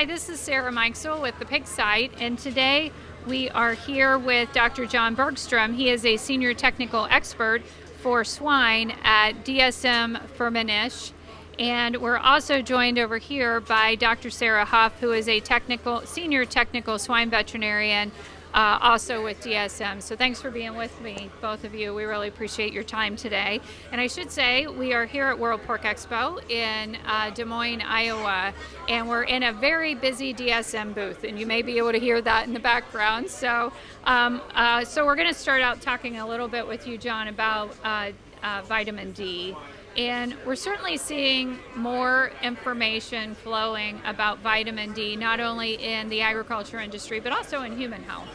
Hi, this is Sarah Mikesell with the Pig Site, and today we are here with Dr. Jon Bergstrom. He is a senior technical expert for swine at dsm-firmenich, and we're also joined over here by Dr. Sarah Hough, who is a senior technical swine veterinarian, also with DSM. So thanks for being with me, both of you. We really appreciate your time today. And I should say, we are here at World Pork Expo in Des Moines, Iowa, and we're in a very busy DSM booth, and you may be able to hear that in the background. So, we're going to start out talking a little bit with you, Jon, about vitamin D. And we're certainly seeing more information flowing about vitamin D, not only in the agriculture industry, but also in human health.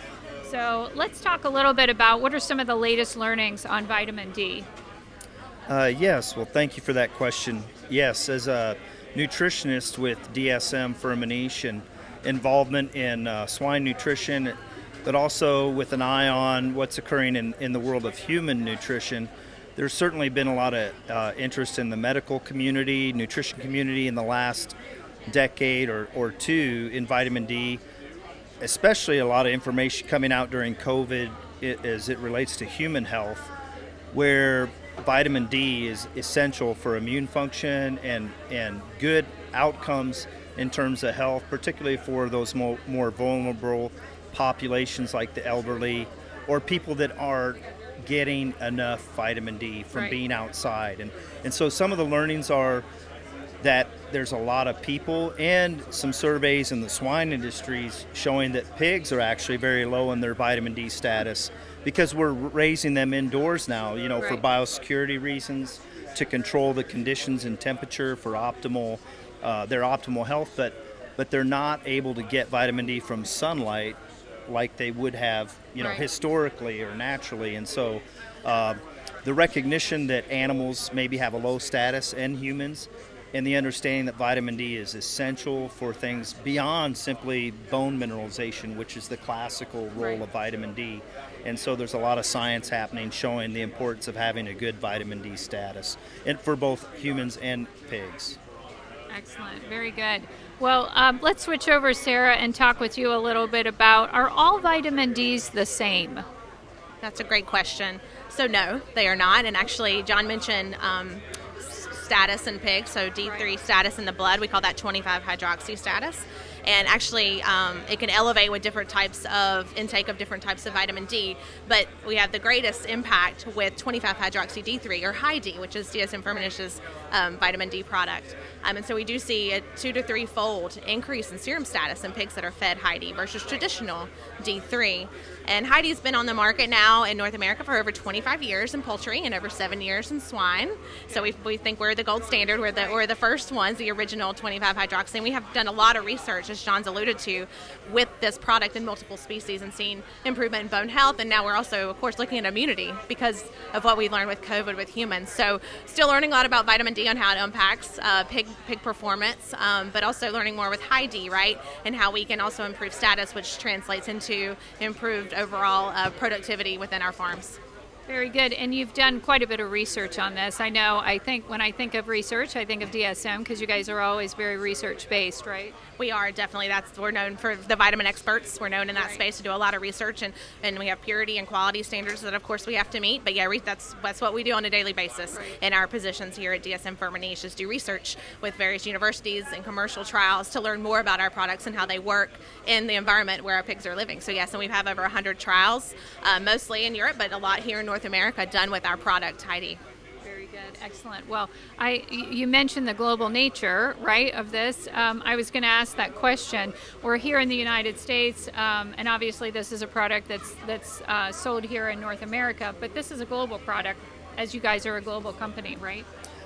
So let's talk a little bit about what are some of the latest learnings on vitamin D. Yes, well, thank you for that question. Yes, as a nutritionist with dsm-firmenich and involvement in swine nutrition, but also with an eye on what's occurring in the world of human nutrition, there's certainly been a lot of interest in the medical community, nutrition community in the last decade or two in vitamin D, especially a lot of information coming out during COVID as it relates to human health, where vitamin D is essential for immune function and good outcomes in terms of health, particularly for those more vulnerable populations like the elderly or people that are getting enough vitamin D from being outside. And so some of the learnings are that there's a lot of people and some surveys in the swine industries showing that pigs are actually very low in their vitamin D status because we're raising them indoors now, for biosecurity reasons, to control the conditions and temperature for their optimal health, but they're not able to get vitamin D from sunlight like they would have, historically or naturally. And so the recognition that animals maybe have a low status and humans, and the understanding that vitamin D is essential for things beyond simply bone mineralization, which is the classical role of vitamin D. And so there's a lot of science happening showing the importance of having a good vitamin D status, and for both humans and pigs. Excellent. Very good. Well, let's switch over, Sarah, and talk with you a little bit about, are all vitamin Ds the same? That's a great question. So no, they are not. And actually, Jon mentioned status in pigs, so D3 status in the blood. We call that 25-hydroxy status. And actually, it can elevate with different types of intake of different types of vitamin D. But we have the greatest impact with 25-hydroxy D3, or high D, which is dsm-firmenich's vitamin D product. And so we do see a 2 to 3-fold increase in serum status in pigs that are fed high D versus traditional D3. And high D's been on the market now in North America for over 25 years in poultry and over 7 years in swine. So we think we're the gold standard. We're the first ones, the original 25-hydroxy. And we have done a lot of research, as Jon's alluded to, with this product in multiple species and seen improvement in bone health. And now we're also, of course, looking at immunity because of what we learned with COVID with humans. So still learning a lot about vitamin D and how it impacts pig performance, but also learning more with high D, right? And how we can also improve status, which translates into improved overall productivity within our farms. Very good. And you've done quite a bit of research on this. I think when I think of research, I think of DSM because you guys are always very research-based, right? We are, definitely. We're known for the vitamin experts. We're known in that space to do a lot of research, and we have purity and quality standards that, of course, we have to meet. But yeah, that's what we do on a daily basis in our positions here at dsm-firmenich, is do research with various universities and commercial trials to learn more about our products and how they work in the environment where our pigs are living. So yes, and we have over 100 trials, mostly in Europe, but a lot here in North America, done with our product, Heidi. Good. Excellent. Well, you mentioned the global nature, right, of this. I was going to ask that question. We're here in the United States, and obviously this is a product that's sold here in North America, but this is a global product, as you guys are a global company, right?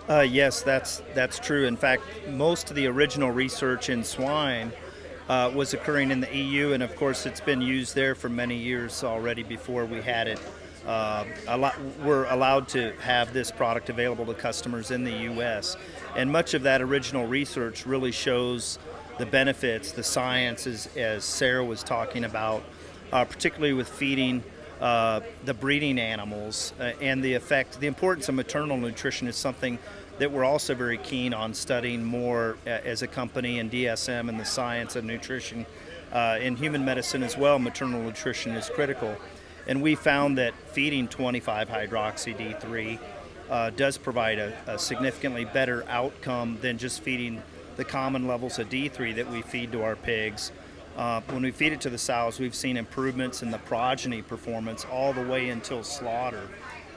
Yes, that's true. In fact, most of the original research in swine was occurring in the EU, and of course it's been used there for many years already before we had it. We're allowed to have this product available to customers in the U.S. And much of that original research really shows the benefits, the science, as Sarah was talking about, particularly with feeding the breeding animals and the importance of maternal nutrition is something that we're also very keen on studying more as a company in DSM and the science of nutrition. In human medicine as well, maternal nutrition is critical. And we found that feeding 25-hydroxy D3 does provide a significantly better outcome than just feeding the common levels of D3 that we feed to our pigs. When we feed it to the sows, we've seen improvements in the progeny performance all the way until slaughter.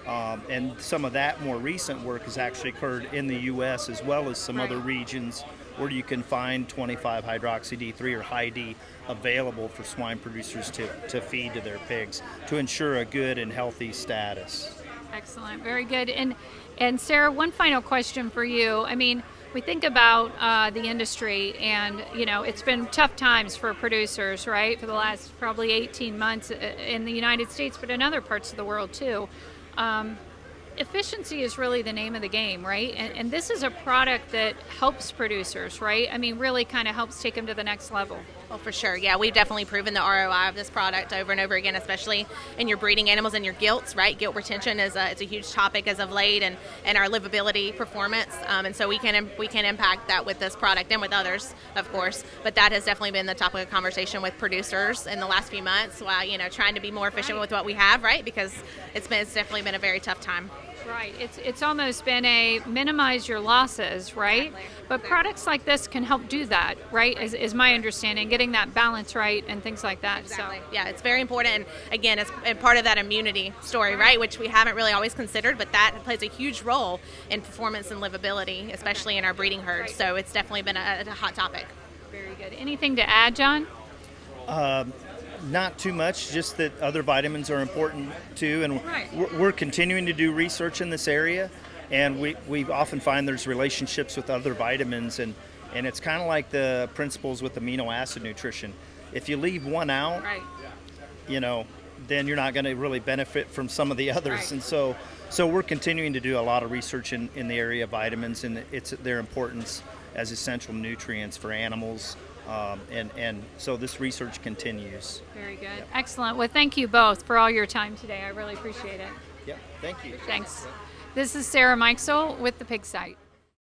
And some of that more recent work has actually occurred in the U.S. as well as some other regions where you can find 25-hydroxy-D3 or high D available for swine producers to feed to their pigs to ensure a good and healthy status. Excellent, very good. And Sarah, one final question for you. I mean, we think about the industry, and it's been tough times for producers, right, for the last probably 18 months in the United States, but in other parts of the world too. Efficiency is really the name of the game, right? And this is a product that helps producers, right? I mean, really kind of helps take them to the next level. Oh, for sure. Yeah, we've definitely proven the ROI of this product over and over again, especially in your breeding animals and your gilts, right? Gilt retention it's a huge topic as of late, and our livability performance. And so we can impact that with this product and with others, of course. But that has definitely been the topic of conversation with producers in the last few months, while trying to be more efficient with what we have, right? Because it's definitely been a very tough time. Right. It's almost been a minimize your losses, right? Exactly. But products like this can help do that, right? Is my understanding, getting that balance right and things like that. Exactly. So Yeah, it's very important. And again, it's part of that immunity story, right? Which we haven't really always considered, but that plays a huge role in performance and livability, especially in our breeding herds. Right. So it's definitely been a hot topic. very good. Anything to add, John? Not too much, just that other vitamins are important too, and we're continuing to do research in this area, and we often find there's relationships with other vitamins, and it's kind of like the principles with amino acid nutrition. If you leave one out, Right. Then you're not going to really benefit from some of the others, Right. and so we're continuing to do a lot of research in the area of vitamins and their importance as essential nutrients for animals. And so this research continues. Very good. Excellent. Well, thank you both for all your time today. I really appreciate it. Yep, thank you. Thanks. This is Sarah Mikesell with the Pig Site.